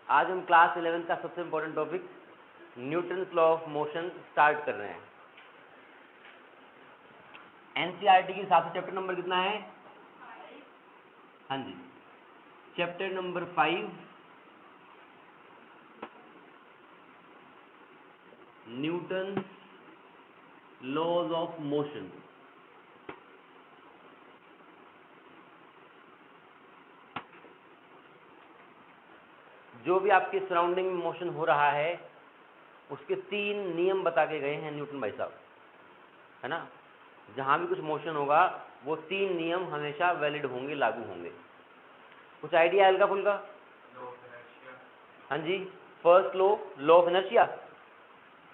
आज हम क्लास 11 का सबसे important topic Newton's law of motion start कर रहे हैं। एनसीईआरटी के हिसाब से चैप्टर नंबर कितना है? हाँ जी, chapter number 5 Newton's laws of motion. जो भी आपके सराउंडिंग में मोशन हो रहा है उसके 3 नियम बता के गए हैं न्यूटन भाई साहब, है ना। जहाँ भी कुछ मोशन होगा वो 3 नियम हमेशा वैलिड होंगे, लागू होंगे। कुछ आइडिया है हल्का फुल्का? हाँ जी, first law of inertia.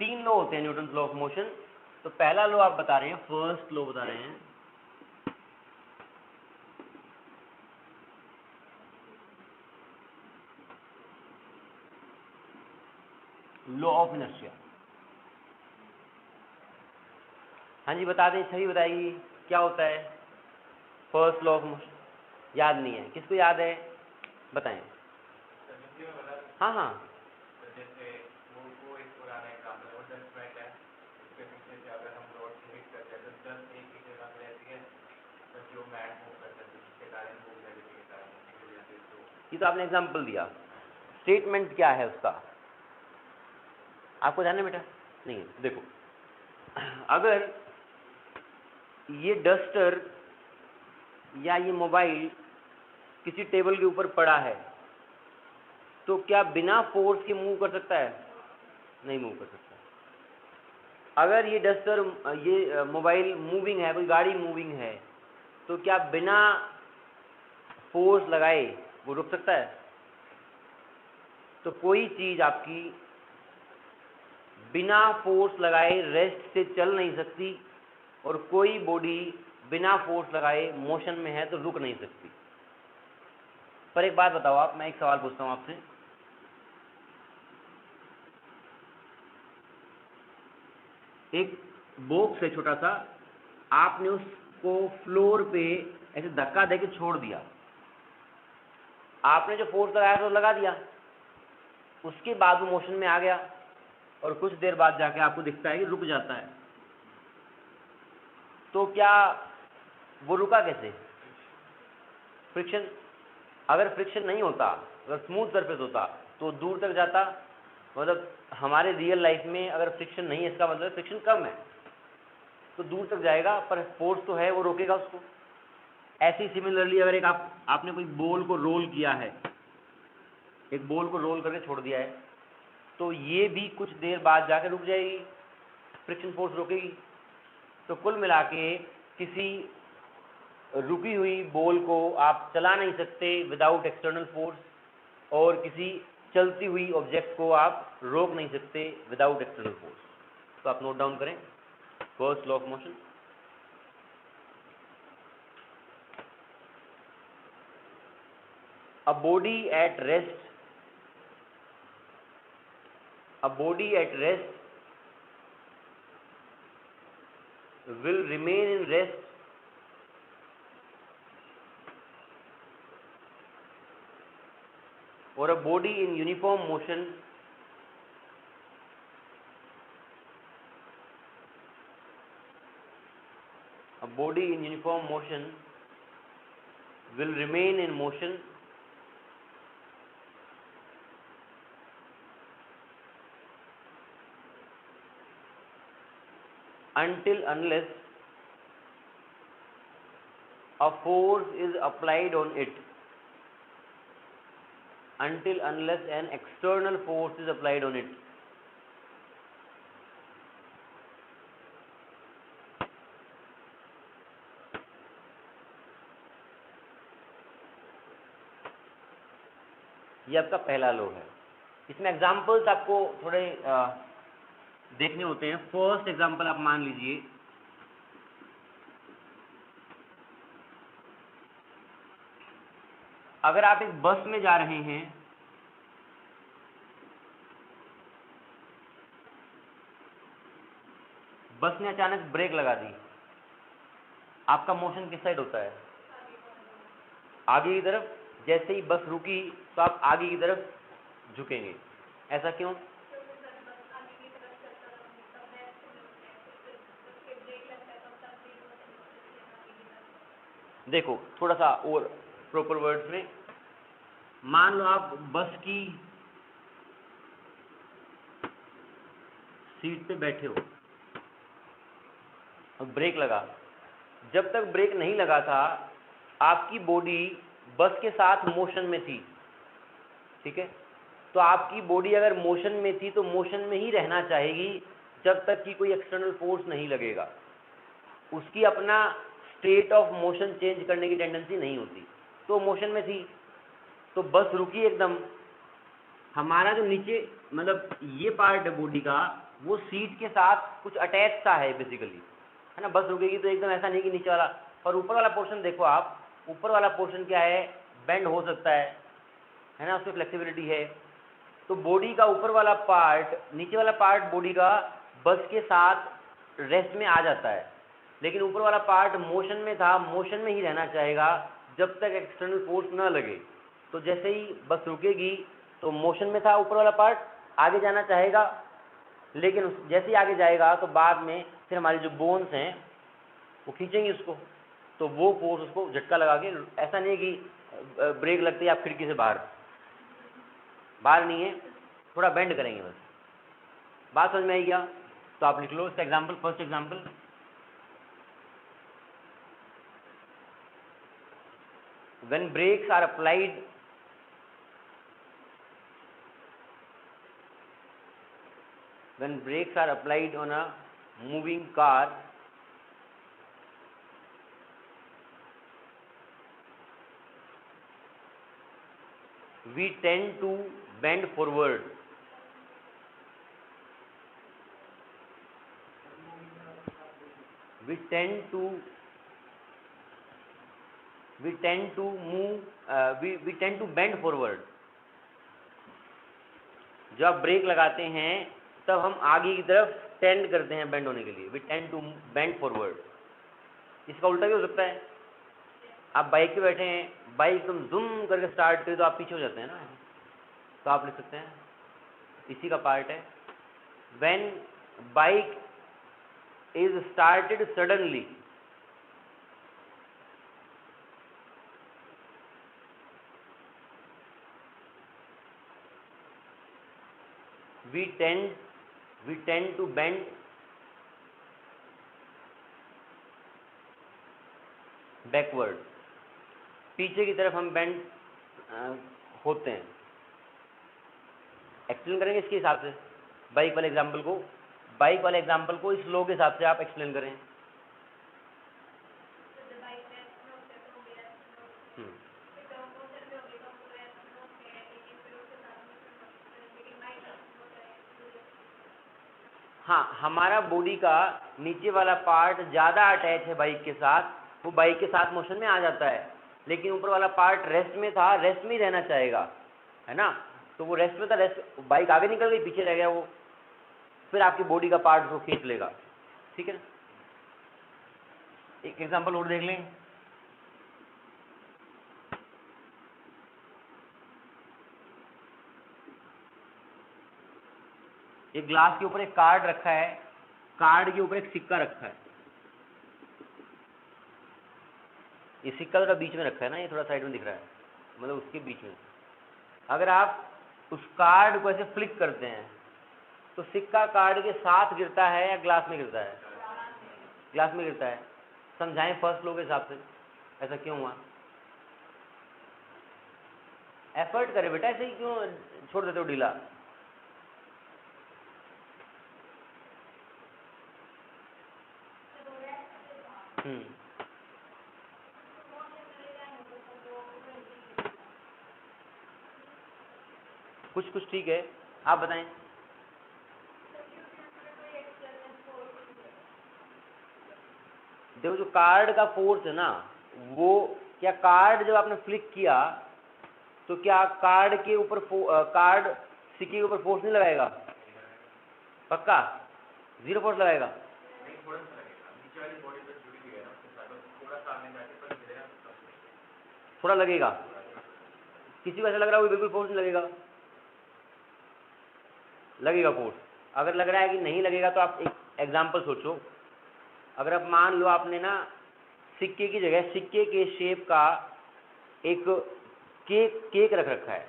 3 law होते हैं न्यूटन लॉ ऑफ मोशन। तो पहला लॉ आप बता रहे हैं, फर्स्ट लॉ बता रहे हैं, लॉ ऑफ इनर्शिया। हाँ जी बता दें, सही बताइए क्या होता है फर्स्ट लॉ ऑफ मोशन? याद नहीं है? किसको याद है बताएं। हाँ हाँ, ये तो आपने एग्जाम्पल दिया। स्टेटमेंट क्या है उसका आपको ध्यान है बेटा? नहीं है। देखो, अगर ये डस्टर या ये मोबाइल किसी टेबल के ऊपर पड़ा है तो क्या बिना फोर्स के मूव कर सकता है? नहीं मूव कर सकता। अगर ये डस्टर, ये मोबाइल मूविंग है, कोई गाड़ी मूविंग है, तो क्या बिना फोर्स लगाए वो रुक सकता है? तो कोई चीज़ आपकी बिना फोर्स लगाए रेस्ट से चल नहीं सकती और कोई बॉडी बिना फोर्स लगाए मोशन में है तो रुक नहीं सकती। पर एक बात बताओ आप, मैं एक सवाल पूछता हूँ आपसे, एक बॉक्स है छोटा सा, आपने उसको फ्लोर पे ऐसे धक्का देके छोड़ दिया, आपने जो फोर्स लगाया था वो लगा दिया, उसके बाद वो मोशन में आ गया और कुछ देर बाद जाके आपको दिखता है कि रुक जाता है। तो क्या वो रुका कैसे? फ्रिक्शन। अगर फ्रिक्शन नहीं होता, अगर स्मूथ सरफेस होता तो दूर तक जाता। मतलब हमारे रियल लाइफ में अगर फ्रिक्शन नहीं है, इसका मतलब फ्रिक्शन कम है तो दूर तक जाएगा, पर फोर्स तो है, वो रोकेगा उसको। ऐसे ही सिमिलरली अगर एक आपने कोई बॉल को रोल किया है, एक बॉल को रोल करके छोड़ दिया है, तो ये भी कुछ देर बाद जाके रुक जाएगी, फ्रिक्शन फोर्स रोकेगी। तो कुल मिला के किसी रुकी हुई बॉल को आप चला नहीं सकते विदाउट एक्सटर्नल फोर्स, और किसी चलती हुई ऑब्जेक्ट को आप रोक नहीं सकते विदाउट एक्सटर्नल फोर्स। तो आप नोट डाउन करें first law of motion. A body at rest, a body at rest will remain in rest or a body in uniform motion will remain in motion until unless a force is applied on it, until unless an external force is applied on it. ये आपका पहला law है। इसमें examples आपको थोड़े देखने होते हैं। फर्स्ट एग्जांपल आप मान लीजिए, अगर आप एक बस में जा रहे हैं, बस ने अचानक ब्रेक लगा दी, आपका मोशन किस साइड होता है? आगे की तरफ। जैसे ही बस रुकी तो आप आगे की तरफ झुकेंगे। ऐसा क्यों? देखो थोड़ा सा और प्रॉपर वर्ड्स में, मान लो आप बस की सीट पे बैठे हो और ब्रेक लगा। जब तक ब्रेक नहीं लगा था आपकी बॉडी बस के साथ मोशन में थी, ठीक है? तो आपकी बॉडी अगर मोशन में थी तो मोशन में ही रहना चाहेगी जब तक कि कोई एक्सटर्नल फोर्स नहीं लगेगा। उसकी अपना स्टेट ऑफ मोशन चेंज करने की टेंडेंसी नहीं होती, तो मोशन में थी तो बस रुकी एकदम। हमारा जो नीचे मतलब ये पार्ट है बॉडी का, वो सीट के साथ कुछ अटैच सा है बेसिकली, है ना? बस रुकेगी तो एकदम ऐसा नहीं कि नीचे वाला। और ऊपर वाला पोर्शन देखो आप, ऊपर वाला पोर्शन क्या है? बेंड हो सकता है ना? उसमें फ्लेक्सिबिलिटी है। तो बॉडी का ऊपर वाला पार्ट, नीचे वाला पार्ट बॉडी का बस के साथ रेस्ट में आ जाता है, लेकिन ऊपर वाला पार्ट मोशन में था, मोशन में ही रहना चाहेगा जब तक एक्सटर्नल फोर्स ना लगे। तो जैसे ही बस रुकेगी तो मोशन में था ऊपर वाला पार्ट, आगे जाना चाहेगा, लेकिन जैसे ही आगे जाएगा तो बाद में फिर हमारी जो बोन्स हैं वो खींचेंगी उसको, तो वो फोर्स उसको झटका लगा के, ऐसा नहीं है कि ब्रेक लगते ही आप खिड़की से बाहर नहीं है, थोड़ा बेंड करेंगे बस। बात समझ में आई क्या? तो आप लिख लो इसका example. First example, when brakes are applied on a moving car, we tend to bend forward. We tend to bend forward. जब आप ब्रेक लगाते हैं तब हम आगे की तरफ टेंड करते हैं बेंड होने के लिए। We tend to bend forward. इसका उल्टा भी हो सकता है। आप बाइक पे बैठे हैं, बाइक एकदम जूम करके स्टार्ट करें तो आप पीछे हो जाते हैं ना, तो आप लिख सकते हैं, इसी का पार्ट है, when bike is started suddenly, we tend to bend backward. पीछे की तरफ हम बेंड होते हैं। एक्सप्लेन करेंगे इसके हिसाब से बाइक वाले एग्जाम्पल को इस लो के हिसाब से आप एक्सप्लेन करें। हाँ, हमारा बॉडी का नीचे वाला पार्ट ज़्यादा अटैच है बाइक के साथ, वो बाइक के साथ मोशन में आ जाता है, लेकिन ऊपर वाला पार्ट रेस्ट में था, रेस्ट में ही रहना चाहेगा, है ना? तो वो रेस्ट में था, रेस्ट, बाइक आगे निकल गई, पीछे रह गया वो, फिर आपकी बॉडी का पार्ट उसको खींच लेगा। ठीक है, एक एग्जांपल और देख लें। एक ग्लास के ऊपर एक कार्ड रखा है, कार्ड के ऊपर एक सिक्का रखा है, ये सिक्का का बीच में रखा है ना, ये थोड़ा साइड में दिख रहा है, मतलब उसके बीच में। अगर आप उस कार्ड को ऐसे फ्लिक करते हैं तो सिक्का कार्ड के साथ गिरता है या ग्लास में गिरता है? ग्लास में गिरता है। समझाएं फर्स्ट लो के हिसाब से ऐसा क्यों हुआ? एफर्ट करे बेटा, ऐसे ही क्यों छोड़ देते हो ढीला? कुछ ठीक है, आप बताएं। देखो जो कार्ड का फोर्स है ना, वो क्या कार्ड जब आपने फ्लिक किया तो क्या कार्ड के ऊपर कार्ड सिक्के के ऊपर फोर्स नहीं लगाएगा? पक्का 0 फोर्स लगाएगा? थोड़ा लगेगा। किसी को ऐसा लग रहा है वो बिल्कुल फोर्स नहीं लगेगा? लगेगा फोर्स। अगर लग रहा है कि नहीं लगेगा तो आप एक एग्जांपल सोचो। अगर आप मान लो आपने ना सिक्के की जगह सिक्के के शेप का एक केक रख रखा है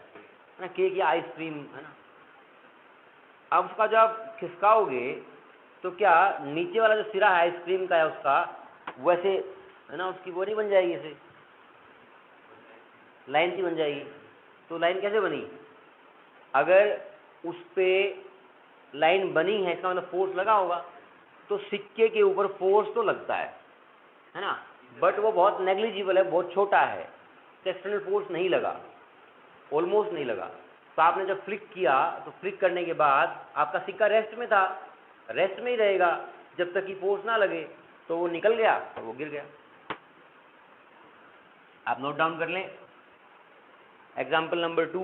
ना, केक या आइसक्रीम है ना, अब उसका जब आप खिसकाओगे तो क्या नीचे वाला जो सिरा है आइसक्रीम का है उसका वैसे है ना, उसकी वो नहीं बन जाएगी, ऐसे लाइन सी बन जाएगी। तो लाइन कैसे बनी? अगर उस पे लाइन बनी है इसका मतलब फोर्स लगा होगा। तो सिक्के के ऊपर फोर्स तो लगता है ना, बट वो बहुत नेग्लिजिबल है, बहुत छोटा है, तो एक्सटर्नल फोर्स नहीं लगा, ऑलमोस्ट नहीं लगा। तो आपने जब फ्लिक किया तो फ्लिक करने के बाद आपका सिक्का रेस्ट में था, रेस्ट में ही रहेगा जब तक कि फोर्स ना लगे, तो वो निकल गया और वो गिर गया। आप नोट डाउन कर लें। एग्जाम्पल नंबर 2,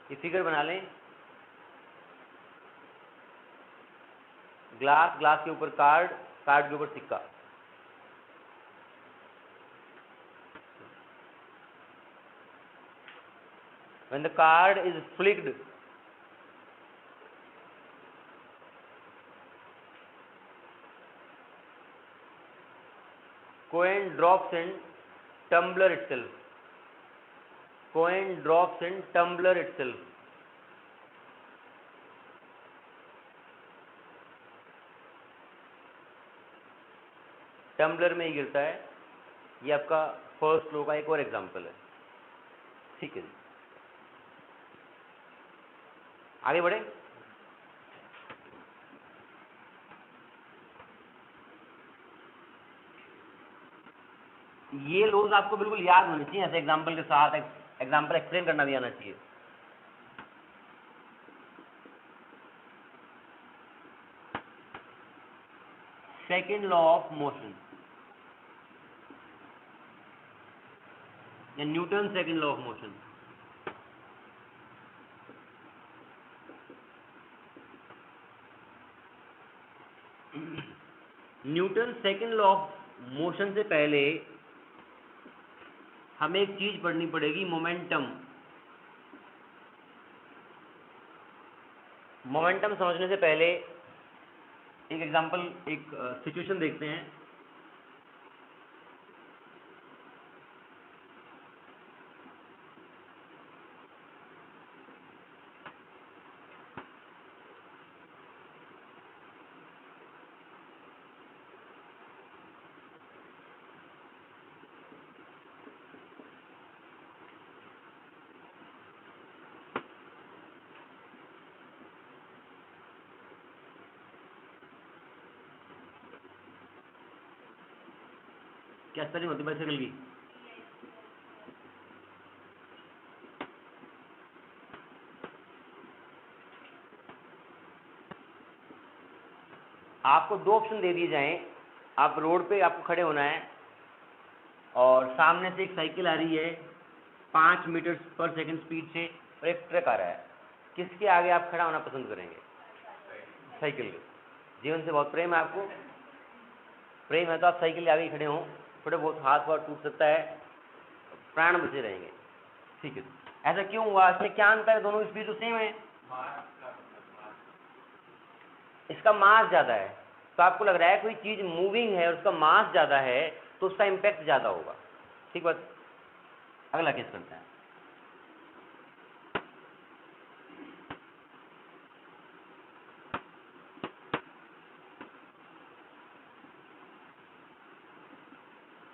ये फिगर बना लें। ग्लास के ऊपर कार्ड के ऊपर सिक्का। When the card is flicked, coin drops in tumbler itself. Coin drops in tumbler itself. Tumbler में ही गिरता है। ये आपका फर्स्ट लो का एक और एग्जांपल है। ठीक है, आगे बढ़े। ये लॉज आपको बिल्कुल याद होनी चाहिए, ऐसे एग्जांपल के साथ एग्जांपल एक्सप्लेन करना भी आना चाहिए। सेकेंड लॉ ऑफ मोशन या Newton second law of motion. Newton second law of motion से पहले हमें एक चीज पढ़नी पड़ेगी, मोमेंटम। मोमेंटम समझने से पहले एक एग्जांपल, एक सिचुएशन देखते हैं। क्या स्पेलिंग होती है बाइसाइकिल की? आपको दो ऑप्शन दे दिए जाएं, आप रोड पे आपको खड़े होना है और सामने से एक साइकिल आ रही है 5 मीटर पर सेकंड स्पीड से और एक ट्रक आ रहा है। किसके आगे आप खड़ा होना पसंद करेंगे? साइकिल के। जीवन से बहुत प्रेम है आपको, प्रेम है तो आप साइकिल के आगे खड़े हों, थोड़े बहुत हाथ वाथ टूट सकता है, प्राण बचे रहेंगे। ठीक है, ऐसा क्यों हुआ? इसमें क्या अंतर है? दोनों स्पीड तो सेम है। इसका मास ज़्यादा है, तो आपको लग रहा है कोई चीज़ मूविंग है और उसका मास ज़्यादा है तो उसका इम्पैक्ट ज़्यादा होगा। ठीक बात। अगला केस करते हैं।